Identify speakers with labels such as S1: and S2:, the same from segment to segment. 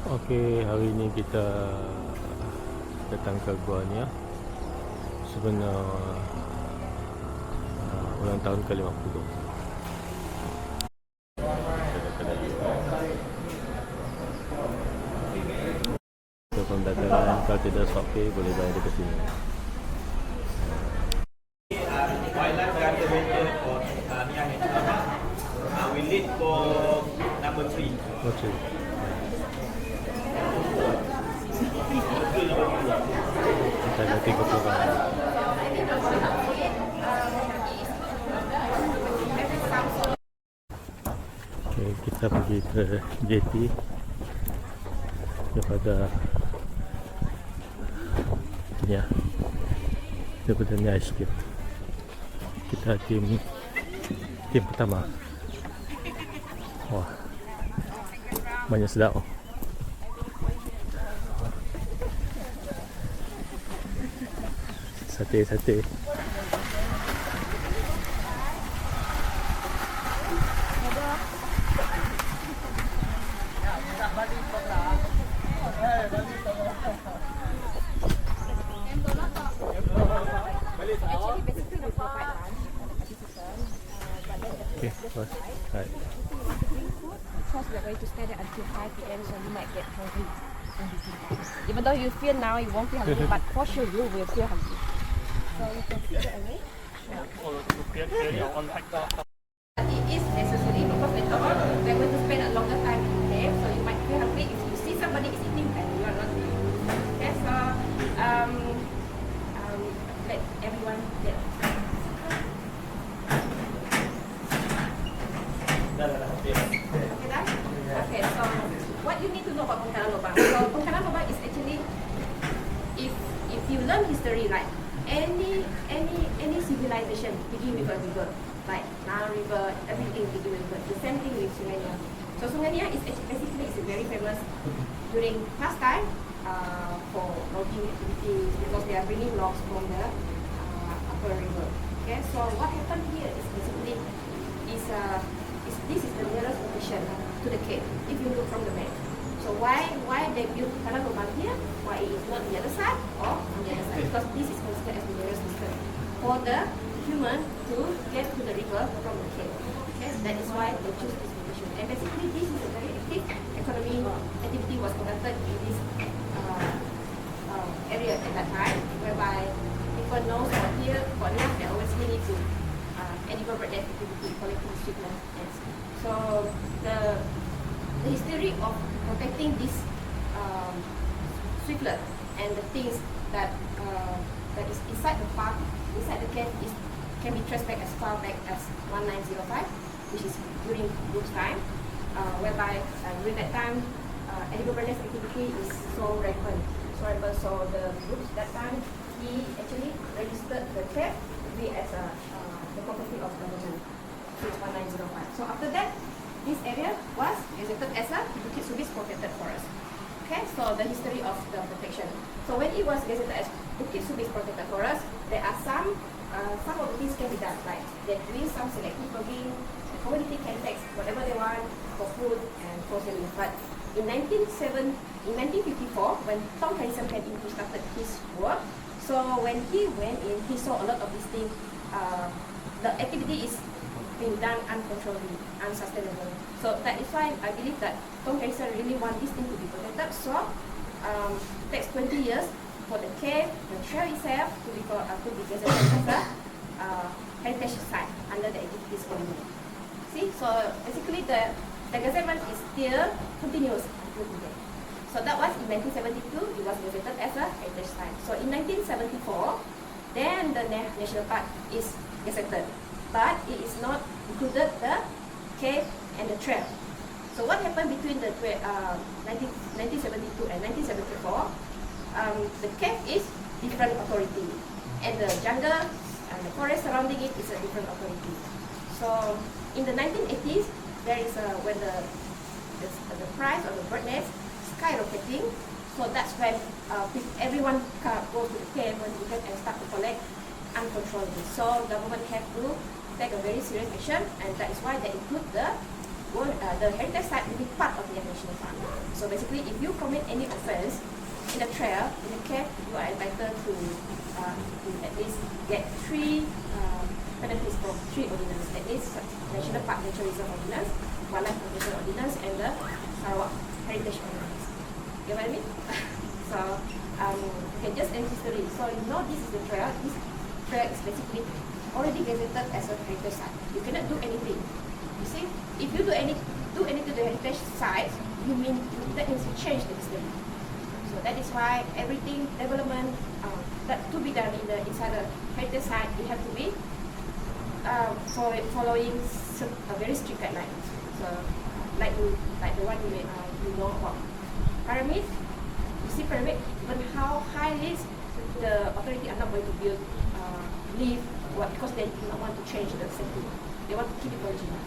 S1: Okey, hari ini kita datang ke Gua Niah sebenar ulang tahun ke-50. So, pembelajaran kalau tidak SOP boleh bayar dekat sini.
S2: Wildlife Garden Ranger for Niah and we lead for number 3.
S1: Okey. Kita ada 3 orang. Okay, kita pergi ke JT daripada Niah, daripada Niah Escape. Kita tim pertama. Wah, banyak sedap. Sate. Okay, first. Right.
S3: Because we're going to stay there until 5 p.m. so you might get hungry in between time. Even though you feel now you won't feel hungry, but for sure you will feel hungry. So you can sit there away. It is necessary because later on we're going to spend a longer time in there, so you might feel hungry if you see somebody is eating and you are not eating. Okay, so let everyone get. Okay, so what you need to know about Pengkalan Lobang. So Pengkalan Lobang is actually, if you learn history, like any civilization begin with a river, like Niah River, everything begin with a river. The same thing with Sungai Niah. So Sungai Niah is basically very famous during past time for logging activities because they are bringing logs from the upper river. Okay, so what happened here is basically this is the nearest location to the cave if you look from the map. So why they built Pengkalan Lobang here? Why it is not the other side or on the other side? Because this is considered as the nearest distance for the human to get to the river from the cave. Okay, that is why they choose this location. And basically this is a very active economy activity was conducted in this area at that time, whereby people know that here for Niah they always need to edible bird nest activity, collecting sweetness. So the history of protecting this sweetlet and the things that is inside the park, inside the cave, can be traced back as far back as 1905, which is during Brooks' time, whereby during that time edible bird nest activity is so rampant. So the Brooks that time he actually registered the cave to be as the property of government since 1905. So after that, this area was gazetted as a Bukit Subis protected forest. Okay, so the history of the protection. So when it was gazetted as Bukit Subis protected forest, there are some of the things can be done, like they're doing some selective logging, the community can take whatever they want for food and for selling. But in 1954, when Tom Harrison came in, he started his work. So when he went in, he saw a lot of these things. The activity is being done uncontrollably, unsustainable. So that is why I believe that Tom Harrison really want this thing to be protected. So it takes 20 years for the cave, the trail itself to be gazetted as a heritage site under the activities committee. See, so basically the gazettement is still continuous until today. So that was in 1972, it was gazetted as a heritage site. So in 1974, then the national park is gazetted, but it is not included the cave and the trail. So what happened between the 1972 and 1974? The cave is different authority, and the jungle and the forest surrounding it is a different authority. So in the 1980s, there is when the price of the bird nest skyrocketing. So that's when everyone goes to the cave and start to collect uncontrollably. So government have to take a very serious action, and that is why they include the the heritage site will be part of the national park. So basically, if you commit any offence in the trail, in the camp, you are entitled to at least get 3 penalties from 3 ordinances. That is National Park Nature Reserve Ordinance, Wildlife Conservation Ordinance, and the Sarawak Heritage Ordinance. You know what I mean? So okay, just end history. So you know this is the trail. This trail is basically already gazetted as a heritage site. You cannot do anything. You see, if you do anything to the heritage site, that means you change the history. So that is why everything development that to be done inside the heritage site, we have to be following a very strict guidelines. So like the one you know about pyramid. You see pyramid, even how high it is, the authority are not going to build because they do not want to change the safety. They want to keep it original.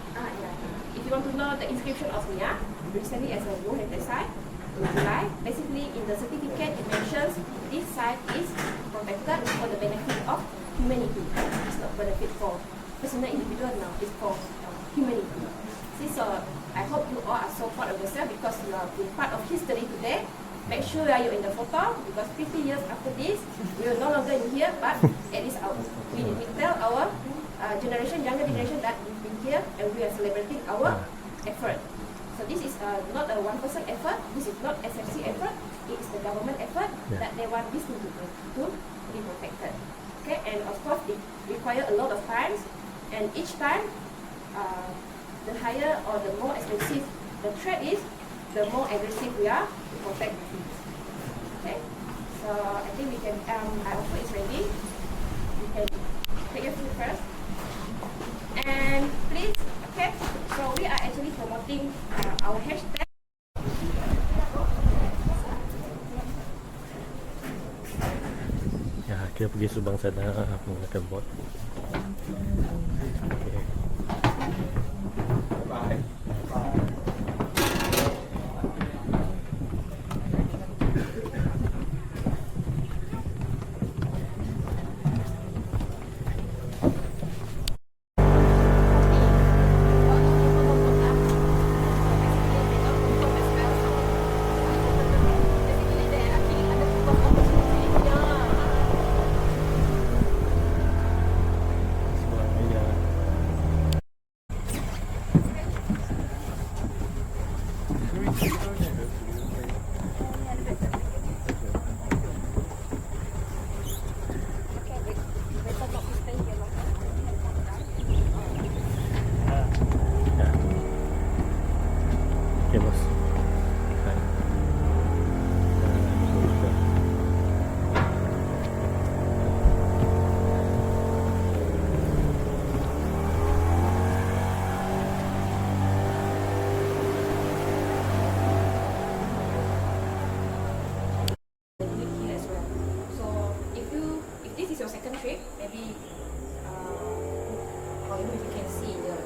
S3: If you want to know the inscription of Niah, recently as a World Heritage Site, in July, basically in the certificate it mentions this site is protected for the benefit of humanity. It's not benefit for personal individual now, it's for humanity. See, so I hope you all are so proud of yourself because you are being part of history today. Make sure that you're in the photo because 50 years after this, we are no longer in here, but at least we tell our younger generation that we've been here and we are celebrating our effort. So this is not a one-person effort, this is not SFC effort, it is the government effort that they want this to be protected. Okay, and of course it requires a lot of time, and each time the higher or the more expensive the threat is, the more aggressive we are to protect the trees. Okay, so I think we can, our food is ready. You can take your food first. And please, okay, so we are actually promoting our hashtag.
S1: Ya, kita pergi Subang sana menggunakan bot. Okay.
S2: Bye.
S1: Okay, bos.
S3: Here as well. So if this is your second trip, maybe or even if you can see in the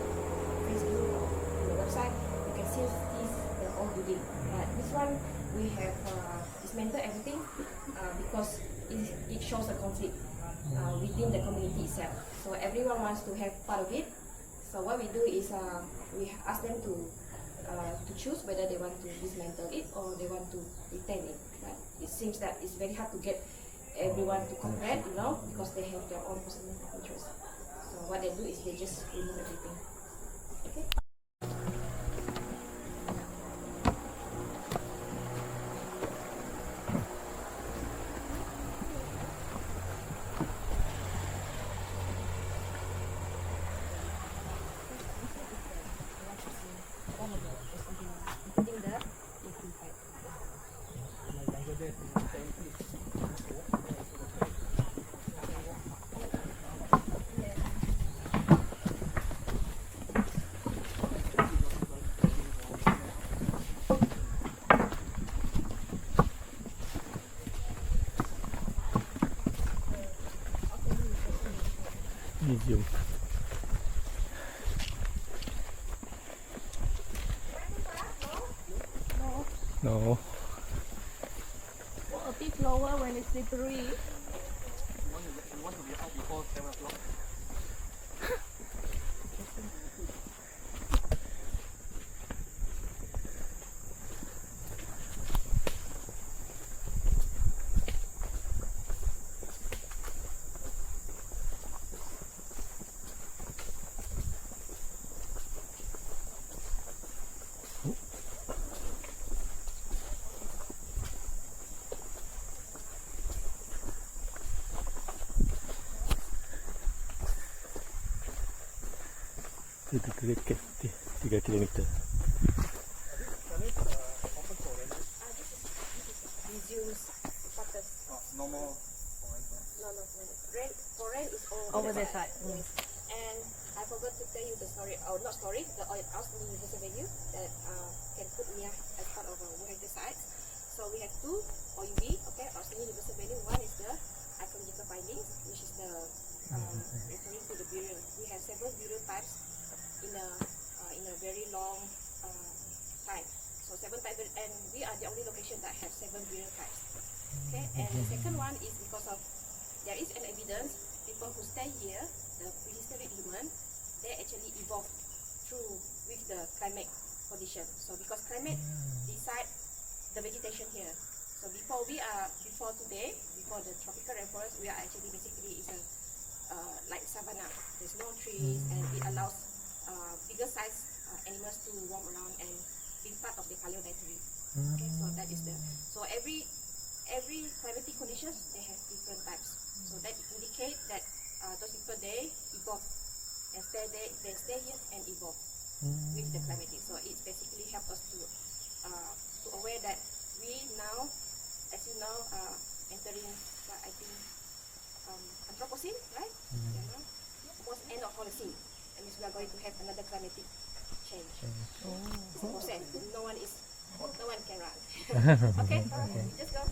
S3: Facebook or in the website, you can see the old building. But this one we have dismantled everything because it shows a conflict within the community itself. So everyone wants to have part of it. So what we do is we ask them to choose whether they want to dismantle it or they want to retain it. But it seems that it's very hard to get everyone to cooperate, because they have their own personal interest. So what they do is they just remove everything. Okay.
S1: Museum. No.
S4: A bit lower when it's slippery.
S2: You want to be out before 7 o'clock?
S1: Itu dekat 3 kilometer.
S3: Resumes potters.
S2: No more.
S3: No. Rent for rent is
S4: Over that side.
S3: Yes. And I forgot to tell you the story. Oh, not story. The outstanding universal value that can put Niah as part of our World Heritage Sites. So we have two OUV. Okay, outstanding universal value. One is the archaeological findings, which is the referring to the burial. We have several burial types in a very long time. So 7 types, and we are the only location that have 7 burial types. Okay, and the second one is because of there is an evidence people who stay here, the prehistoric human, they actually evolved through with the climate condition. So because climate decide the vegetation here. So before today, before the tropical rainforest, we are actually basically is a like savanna. There's no trees, and it allows bigger size animals to roam around and be part of the paleodietary. Okay, so that is so every climatic conditions they have different types. So that indicate that those people they evolve and they stay here and evolve with the climatic. So it basically help us to aware that we now, as you know, entering what I think Anthropocene, right? You know, almost end of Holocene. That means we are going to have another climatic change. It's a process. No one can run. Okay, just go.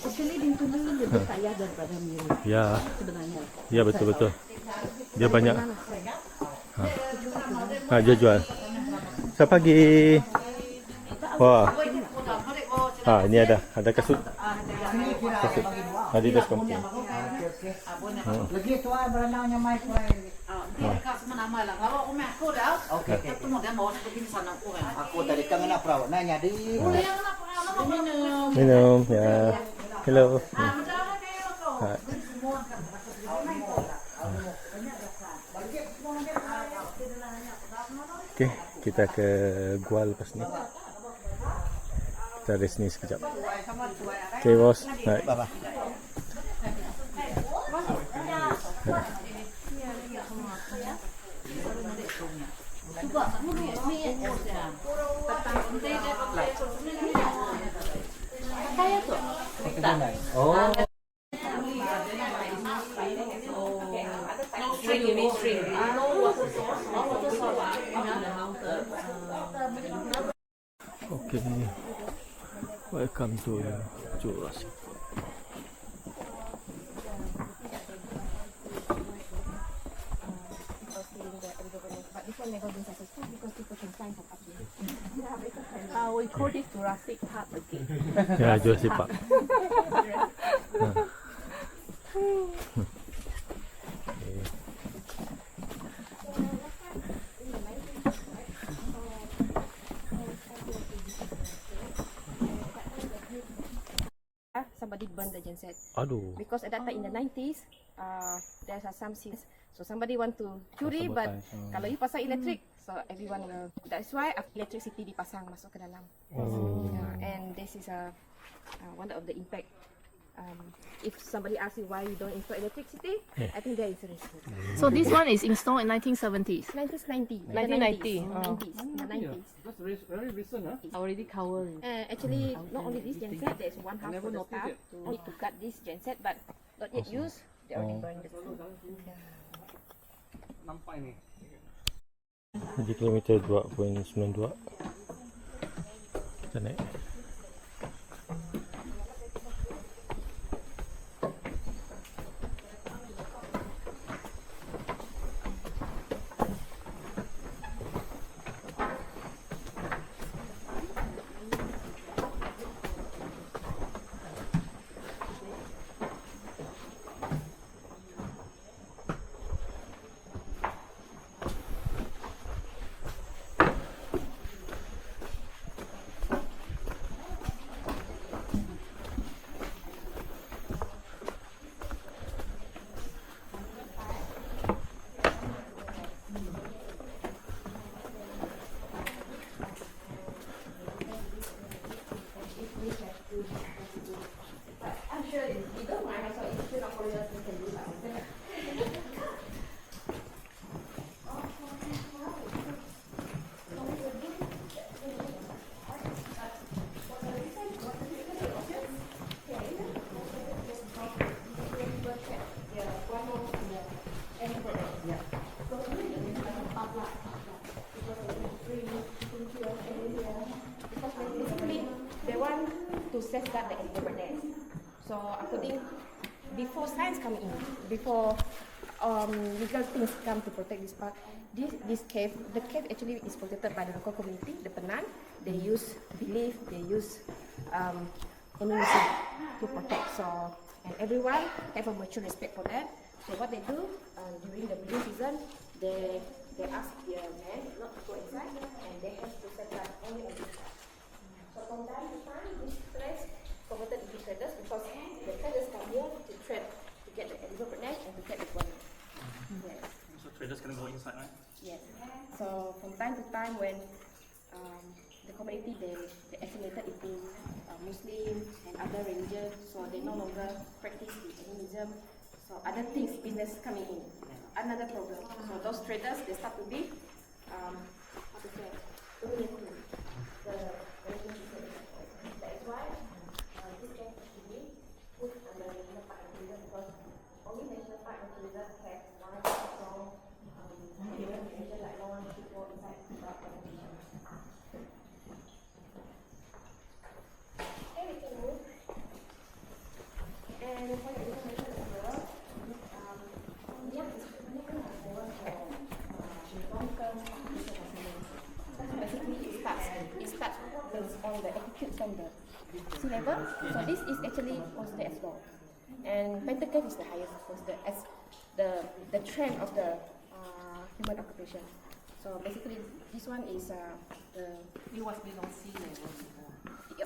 S4: Actually pintu ni lebih kaya daripada Miri
S1: Ya,
S4: sebenarnya.
S1: ya betul. Dia banyak. Dia jual. Selamat pagi. Wah. Ini ada kasut. Adidas company.
S5: Lagi tu berenangnya mai kuai. Aku tadi kangen apa perawan nanya di.
S1: Minum ya. Hello. Okey, kita ke gua lepas ni. Kita rest ni sekejap. Okey, bos. Baik.
S5: Bye-bye. Oh.
S1: Okay, welcome to Jurassic Park.
S3: But this one never been successful because people can climb from up here.
S4: We call this Jurassic Park again.
S1: Ya, Jurassic Park.
S3: Somebody burned the genset.
S1: Aduh.
S3: Because at that time in the 90s, there's some scenes. So somebody want to curi, but kalau you pasang electric, so everyone will. That's why electricity dipasang masuk ke dalam. And this is one of the impact. If somebody asks you why you don't install electricity, I think there is a reason.
S4: So this one is installed in 1970s.
S3: 1990.
S4: 1990.
S3: 90s.
S2: That's very recent, huh?
S4: Already covered.
S3: Actually, not only this genset, there's one house for the staff to need to cut this genset, but not yet used. They already burned the school.
S2: Nampak ni.
S1: Di kilometer 2.92 kita naik.
S3: I'm sure if you don't mind, so if you're not following us, you can do that. They want to safeguard the environment. So I think before science come in, before legal things come to protect this park, this cave, the cave actually is protected by the local community, the Penan. They use belief, they use animism to protect. So and everyone have a mutual respect for that. So what they do during the breeding season, they ask their men not to go inside, and they have to set up only on this side. So from time to time, these threads converted into traders because the traders come here to trade to get the edible product and to get the guano. Yes.
S2: So traders can go inside, right?
S3: Yes. So from time to time, when the community they assimilated into Muslim and other religions, so they no longer practice the animism. So other things, business coming in, another problem. So those traders they start to be how to say dominating the religion. That is why this case should be put under national park and tourism because only national park and tourism have one strong regulation like no one should go inside without permission. Okay, we can move. And for your information as well, Niah is looking at the work for long-term basically it starts on the altitude from the sea level. So this is actually considered as low, and Pentagon is the highest considered as the trend of the human occupation. So basically, this one is
S4: It was below sea level before.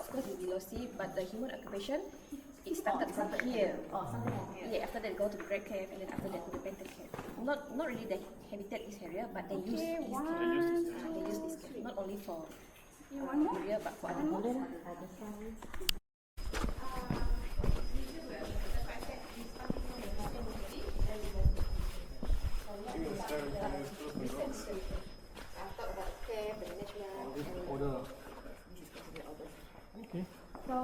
S3: of course it's below sea, but the human occupation it started from here.
S4: Oh, something like that.
S3: Yeah, after that go to the Great Cave, and then after that to the Penta Cave. Not really the habitat this area, but they use this cave. They use this cave not only for area but for other things.
S1: Okay.
S3: So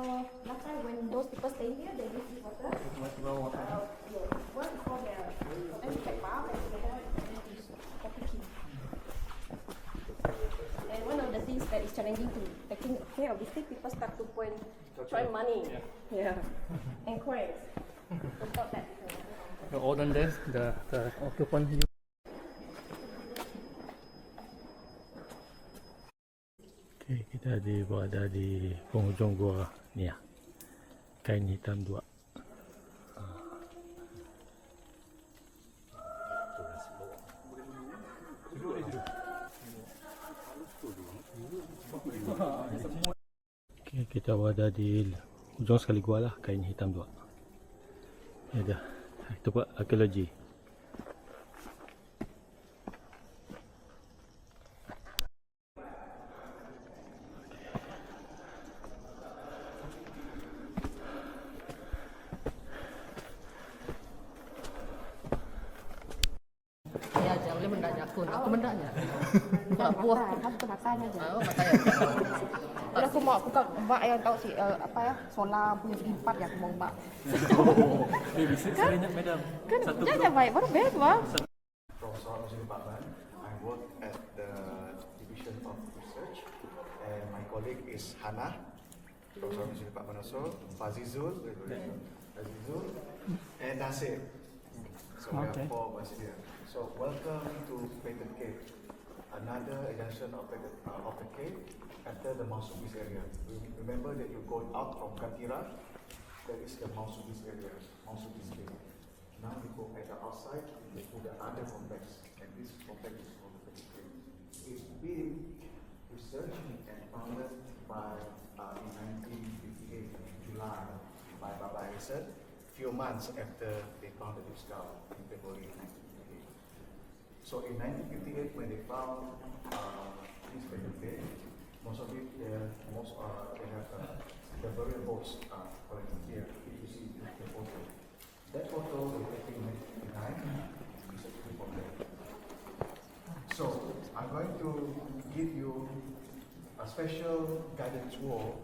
S3: last time when those people stay here, they use this water. One is called their bath, and the other one is coffee king. And one of the things that is challenging to taking care of this thing, people start to try money, and coins. To stop that.
S1: The olden days, the occupant. Okay, kita berada di penghujung gua Niah. Kain hitam 2. Okay, kita berada di hujung sekali gua lah, kain hitam 2. Ya dah. Itu buat arkeologi.
S4: Ya, jangan boleh mendadak aku mendaknya. Buah.
S3: Kan matanya aja.
S4: Oh, matanya.
S3: Kalau aku mau buka mbak yang tahu sih apa ya solar punya segi 4 ya aku mau mbak.
S2: Bisa sebanyak madam.
S3: Kan jangan baik baru best bang.
S6: From Solar Machine Department, I work at the is Hannah. From sini Pak Manoso, Fazizul, and Nasir. So we have 4 of us here. So welcome to Patent Cave, another extension of the cave after the Mausubis area. Remember that you're going out from Katira, there is the Mausubis area, Mausubis cave. Now we go at the outside to the other complex, and this complex is called the Patent Cave. It's been researched and founded by in 1958 July by Baba Harrison, few months after they found the deep skull in February 1958. So in 1958, when they found this Patent Cave, most of it, they have the burial boats collected here. If you see the photo, that photo was taken in 1959. It's a clip of that. So I'm going to give you a special guided tour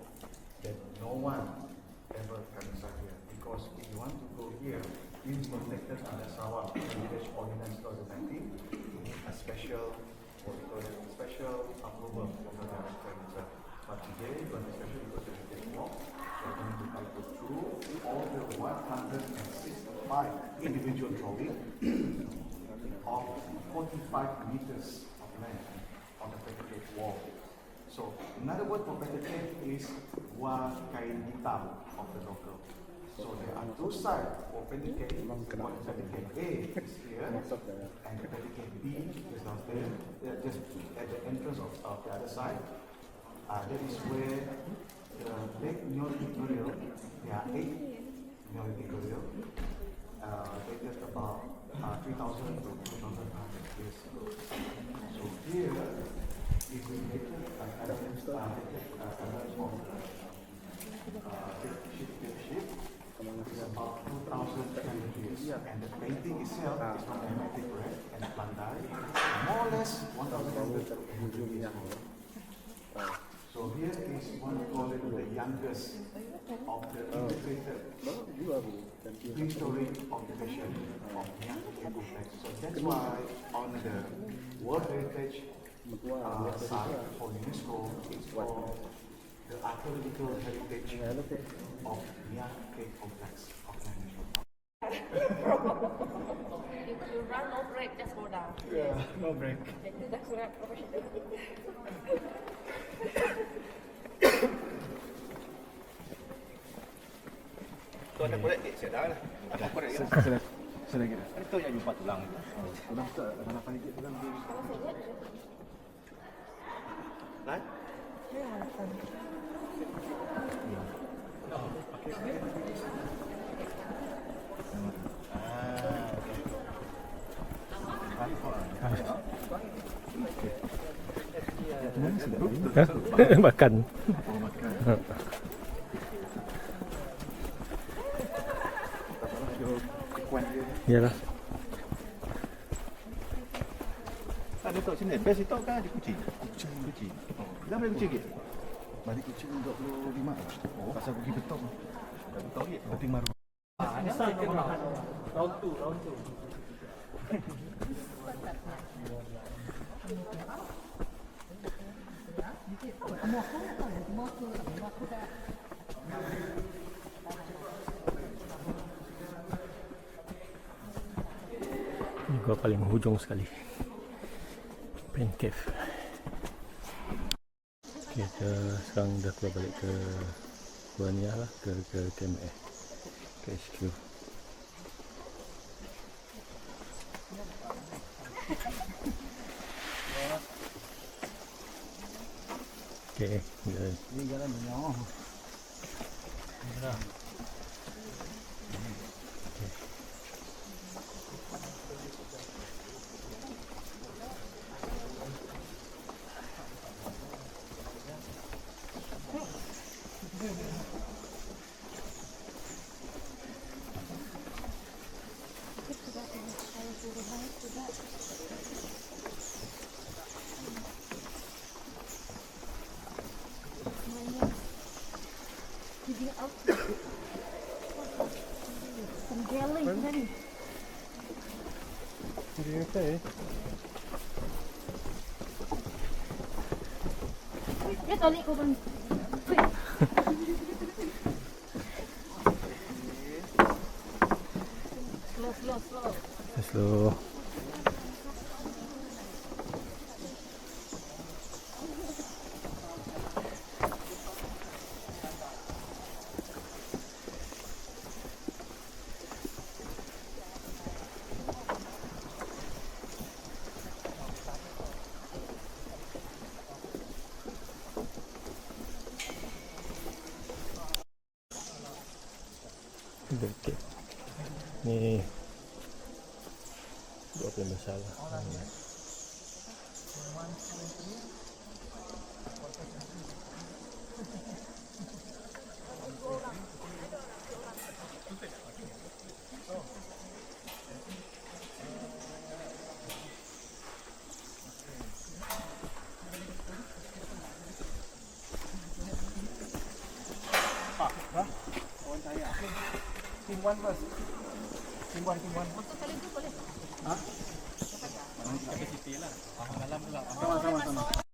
S6: that no one ever can inside here, because if you want to go here, it's protected under Sarawak Heritage Ordinance 2019. You need a special, what we call it, special approval from the director. But today, we're going to special because we're going to walk. So we're going to go through all the 165 individual drawings of 45 meters of length on the Patent Cave wall. So another word for Patent Cave is Wa Kain Hitam of the local. So there are 2 sides for Patent Cave. Patent Cave A is here, and the Patent Cave B is down there. They're just at the entrance of the other side. That is where the big Neolithic burial, there are 8 Neolithic burial, dated about 3,000 to 2,500 years ago. So here is related evidence of ship. It's about 2,300 years. And the painting itself is from Hermetic Red and Pandai, more or less 1,200 years old. So here is one we call it the youngest of the integrated prehistoric occupation of Niah complex. So that's why on the World Heritage site for UNESCO, it's called the archaeological heritage of Niah Cave Complex of Niah National Park.
S3: If you run no break, just go down.
S6: Yeah, no break.
S3: That's what professional.
S2: Tu ada korek saya dah lah. Ada korek ya.
S1: Sudah kira.
S2: Itu yang jumpa tulang.
S1: Sudah tak ada harapan dikit tulang.
S2: Kan?
S1: Makan. Yalah.
S2: Ada tok sini. Best itu kan di kucing. Kucing. Oh, dah balik kucing ke?
S7: Balik kucing 25. Oh, pasal pergi betul.
S2: Betul ya.
S7: Penting maru.
S1: Round 2. Ini gua paling hujung sekali. Patent Cave. Kita sekarang dah keluar balik ke Gua Niah lah, ke KMA, ke HQ. Okay, good.
S5: Ini jalan banyak.
S4: Some jelly tadi. Dia tolik kau bang.
S1: Slow. Okay. Ni dua puluh masalah.
S7: Team 1 first. Team 1, team 1. Ha? Kapasiti lah. Sama-sama.